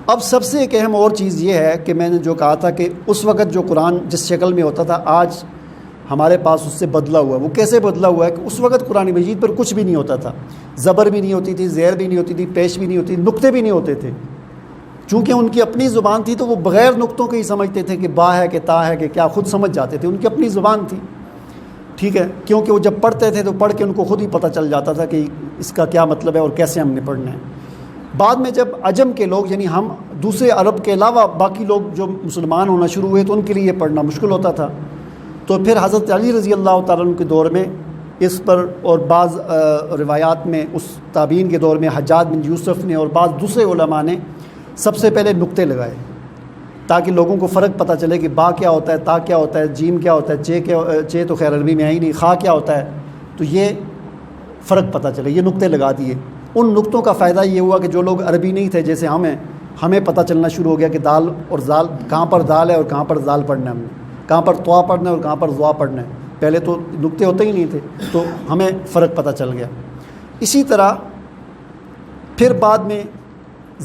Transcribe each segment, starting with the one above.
اب سب سے ایک اہم اور چیز یہ ہے کہ میں نے جو کہا تھا کہ اس وقت جو قرآن جس شکل میں ہوتا تھا آج ہمارے پاس اس سے بدلا ہوا ہے. وہ کیسے بدلا ہوا ہے کہ اس وقت قرآن مجید پر کچھ بھی نہیں ہوتا تھا, زبر بھی نہیں ہوتی تھی, زیر بھی نہیں ہوتی تھی, پیش بھی نہیں ہوتی, نقطے بھی نہیں ہوتے تھے. چونکہ ان کی اپنی زبان تھی تو وہ بغیر نقطوں کے ہی سمجھتے تھے کہ با ہے کہ تا ہے کہ کیا, خود سمجھ جاتے تھے. ان کی اپنی زبان تھی, ٹھیک ہے, کیونکہ وہ جب پڑھتے تھے تو پڑھ کے ان کو خود ہی پتہ چل جاتا تھا کہ اس کا کیا مطلب ہے اور کیسے ہم نے پڑھنا ہے. بعد میں جب عجم کے لوگ یعنی ہم دوسرے عرب کے علاوہ باقی لوگ جو مسلمان ہونا شروع ہوئے تو ان کے لیے یہ پڑھنا مشکل ہوتا تھا. تو پھر حضرت علی رضی اللہ تعالیٰ عنہ کے دور میں اس پر اور بعض روایات میں اس تابعین کے دور میں حجاج بن یوسف نے اور بعض دوسرے علماء نے سب سے پہلے نقطے لگائے تاکہ لوگوں کو فرق پتہ چلے کہ با کیا ہوتا ہے, تا کیا ہوتا ہے, جیم کیا ہوتا ہے, چے تو خیر عربی میں ہے ہی نہیں, خا کیا ہوتا ہے, تو یہ فرق پتہ چلے. یہ نقطے لگا دیے. ان نقطوں کا فائدہ یہ ہوا کہ جو لوگ عربی نہیں تھے جیسے ہمیں پتہ چلنا شروع ہو گیا کہ دال اور زال کہاں پر دال ہے اور کہاں پر زال پڑھنا ہے, ہم نے کہاں پر طوا پڑھنا ہے اور کہاں پر ضوا پڑھنا ہے. پہلے تو نقطے ہوتے ہی نہیں تھے تو ہمیں فرق پتہ چل گیا. اسی طرح پھر بعد میں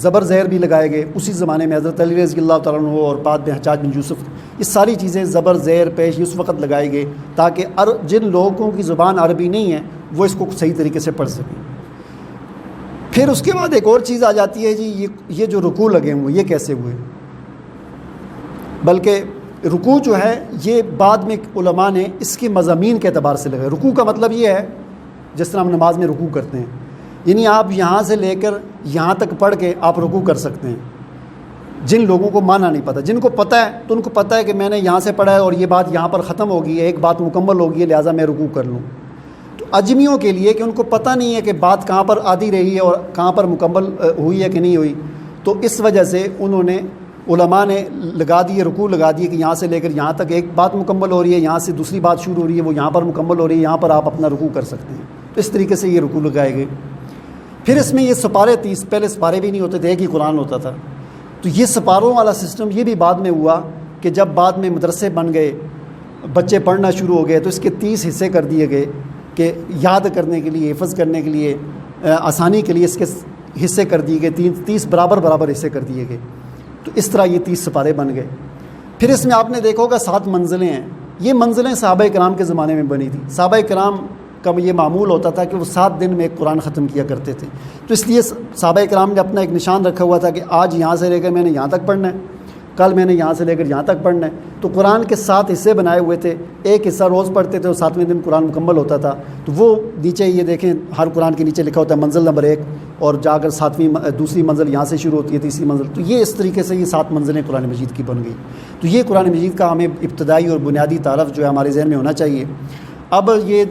زبر زیر بھی لگائے گئے اسی زمانے میں حضرت علی رضی اللہ تعالیٰ عنہ اور بعد میں حجاج بن یوسف. یہ ساری چیزیں زبر زیر پیش اس وقت لگائے گئے تاکہ جن لوگوں کی زبان عربی نہیں ہے وہ اس کو صحیح طریقے سے پڑھ سکیں. پھر اس کے بعد ایک اور چیز آ جاتی ہے جی یہ جو رکوع لگے ہوئے یہ کیسے ہوئے. بلکہ رکوع جو ہے یہ بعد میں علماء نے اس کے مضامین کے اعتبار سے لگائے. رکوع کا مطلب یہ ہے جس طرح ہم نماز میں رکوع کرتے ہیں, یعنی آپ یہاں سے لے کر یہاں تک پڑھ کے آپ رکوع کر سکتے ہیں. جن لوگوں کو معنی نہیں پتہ, جن کو پتہ ہے تو ان کو پتہ ہے کہ میں نے یہاں سے پڑھا ہے اور یہ بات یہاں پر ختم ہوگی ہے, ایک بات مکمل ہوگی ہے, لہٰذا میں رکوع کر لوں. تو اجمیوں کے لیے کہ ان کو پتہ نہیں ہے کہ بات کہاں پر آدھی رہی ہے اور کہاں پر مکمل ہوئی ہے کہ نہیں ہوئی, تو اس وجہ سے انہوں نے علماء نے لگا دیے رکوع لگا دیے کہ یہاں سے لے کر یہاں تک ایک بات مکمل ہو رہی ہے, یہاں سے دوسری بات شروع ہو رہی ہے, وہ یہاں پر مکمل ہو رہی ہے, یہاں پر آپ اپنا رکوع کر سکتے ہیں. تو اس طریقے سے یہ رکوع لگائے گئے. پھر اس میں یہ سپارے 30, پہلے سپارے بھی نہیں ہوتے تھے, ایک ہی قرآن ہوتا تھا. تو یہ سپاروں والا سسٹم یہ بھی بعد میں ہوا کہ جب بعد میں مدرسے بن گئے, بچے پڑھنا شروع ہو گئے تو اس کے 30 حصے کر دیے گئے کہ یاد کرنے کے لیے, حفظ کرنے کے لیے, آسانی کے لیے اس کے حصے کر دیے گئے, 30 برابر حصے کر دیے گئے. تو اس طرح یہ 30 سپارے بن گئے. پھر اس میں آپ نے دیکھا ہوگا 7 منزلیں ہیں. یہ منزلیں صحابہ کرام کے زمانے میں بنی تھی. صحابہ کرام کا یہ معمول ہوتا تھا کہ وہ 7 دن میں ایک قرآن ختم کیا کرتے تھے. تو اس لیے صحابہ کرام نے اپنا ایک نشان رکھا ہوا تھا کہ آج یہاں سے لے کر میں نے یہاں تک پڑھنا ہے, کل میں نے یہاں سے لے کر یہاں تک پڑھنا ہے. تو قرآن کے 7 حصے بنائے ہوئے تھے, ایک حصہ روز پڑھتے تھے اور 7ویں دن قرآن مکمل ہوتا تھا. تو وہ نیچے یہ دیکھیں ہر قرآن کے نیچے لکھا ہوتا ہے منزل نمبر 1 اور جا کر 7ویں دوسری منزل یہاں سے شروع ہوتی ہے, تیسری منزل. تو یہ اس طریقے سے یہ 7 منزلیں قرآن مجید کی بن گئی. تو یہ قرآن مجید کا ہمیں ابتدائی اور بنیادی تعارف جو ہے ہمارے ذہن میں ہونا چاہیے. اب یہ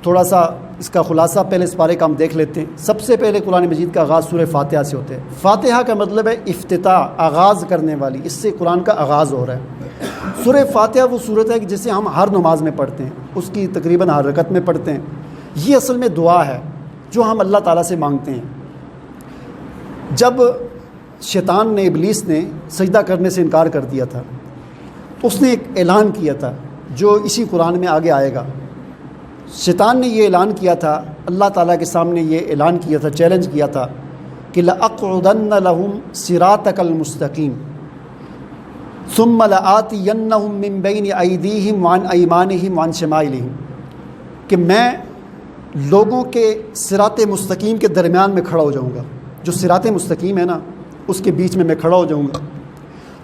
تھوڑا سا اس کا خلاصہ پہلے اس پارے کا ہم دیکھ لیتے ہیں. سب سے پہلے قرآن مجید کا آغاز سورہ فاتحہ سے ہوتا ہے. فاتحہ کا مطلب ہے افتتاح, آغاز کرنے والی, اس سے قرآن کا آغاز ہو رہا ہے. سورہ فاتحہ وہ صورت ہے کہ جسے ہم ہر نماز میں پڑھتے ہیں, اس کی تقریباً ہر رکعت میں پڑھتے ہیں. یہ اصل میں دعا ہے جو ہم اللہ تعالیٰ سے مانگتے ہیں. جب شیطان نے, ابلیس نے سجدہ کرنے سے انکار کر دیا تھا تو اس نے ایک اعلان کیا تھا جو اسی قرآن میں آگے آئے گا. شیطان نے یہ اعلان کیا تھا, اللہ تعالیٰ کے سامنے یہ اعلان کیا تھا, چیلنج کیا تھا کہ لَأَقْعُدَنَّ لَهُمْ صِرَاطَكَ الْمُسْتَقِيمَ ثُمَّ لَآتِيَنَّهُمْ مِنْ بَيْنِ أَيْدِيهِمْ وَعَنْ أَيْمَانِهِمْ وَعَنْ شَمَائِلِهِمْ, کہ میں لوگوں کے صراط مستقیم کے درمیان میں کھڑا ہو جاؤں گا. جو صراط مستقیم ہے نا اس کے بیچ میں کھڑا ہو جاؤں گا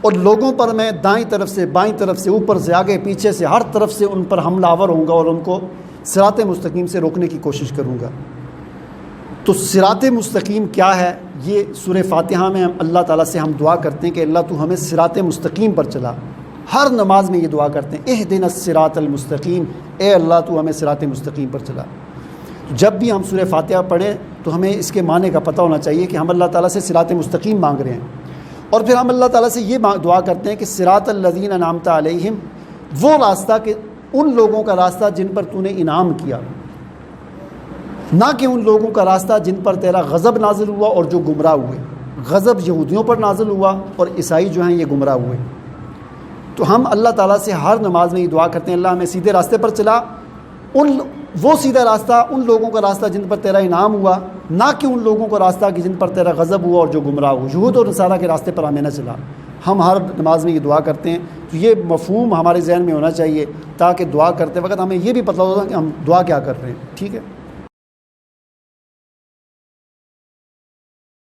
اور لوگوں پر میں دائیں طرف سے, بائیں طرف سے, اوپر سے, آگے پیچھے سے, ہر طرف سے ان پر حملہ آور ہوں گا اور ان کو صراط مستقیم سے روکنے کی کوشش کروں گا. تو صراط مستقیم کیا ہے, یہ سورہ فاتحہ میں اللہ تعالیٰ سے ہم دعا کرتے ہیں کہ اللہ تو ہمیں صراط مستقیم پر چلا. ہر نماز میں یہ دعا کرتے ہیں, اہدنا الصراط المستقیم, اے اللہ تو ہمیں صراط مستقیم پر چلا. جب بھی ہم سورہ فاتحہ پڑھیں تو ہمیں اس کے معنی کا پتہ ہونا چاہیے کہ ہم اللہ تعالیٰ سے صراط مستقیم مانگ رہے ہیں. اور پھر ہم اللہ تعالیٰ سے یہ دعا کرتے ہیں کہ صراط الذین انعمت علیہم, وہ راستہ کہ ان لوگوں کا راستہ جن پر تو نے انعام کیا, نہ کہ ان لوگوں کا راستہ جن پر تیرا غضب نازل ہوا اور جو گمراہ ہوئے. غضب یہودیوں پر نازل ہوا اور عیسائی جو ہیں یہ گمراہ ہوئے. تو ہم اللہ تعالیٰ سے ہر نماز میں یہ دعا کرتے ہیں اللہ ہمیں سیدھے راستے پر چلا, ان وہ سیدھا راستہ ان لوگوں کا راستہ جن پر تیرا انعام ہوا، نہ کہ ان لوگوں کا راستہ کہ جن پر تیرا غضب ہوا اور جو گمراہ ہو۔ یہود اور نصارہ کے راستے پر ہمیں نہ چلا۔ ہم ہر نماز میں یہ دعا کرتے ہیں، تو یہ مفہوم ہمارے ذہن میں ہونا چاہیے تاکہ دعا کرتے وقت ہمیں یہ بھی پتہ ہوگا کہ ہم دعا کیا کر رہے ہیں۔ ٹھیک ہے۔